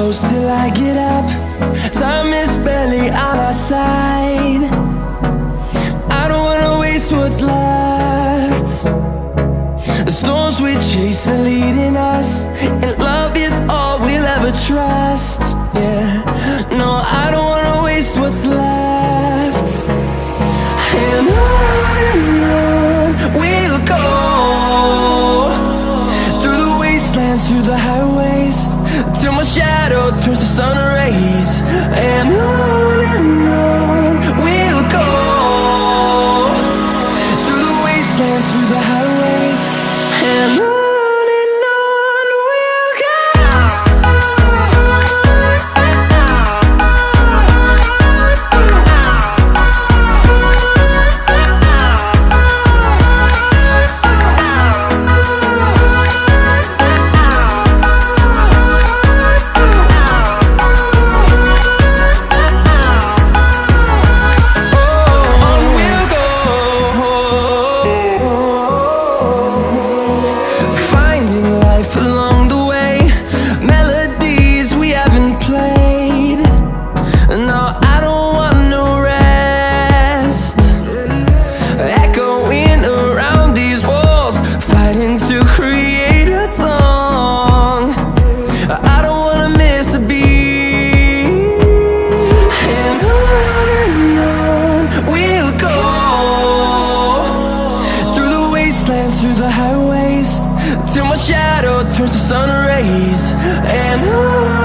close till I get up. Time is barely on our side. I don't wanna waste what's left. The storms we chase are leading us, and love is all we'll ever trust. Yeah, no, I don't wanna waste what's left. And on we'll go, through the wastelands, through the highways, till my shadow turns to sun rays. And on we'll go, through the wastelands, through the highways, and on we'll go. Through the highways, till my shadow turns to sun rays. And on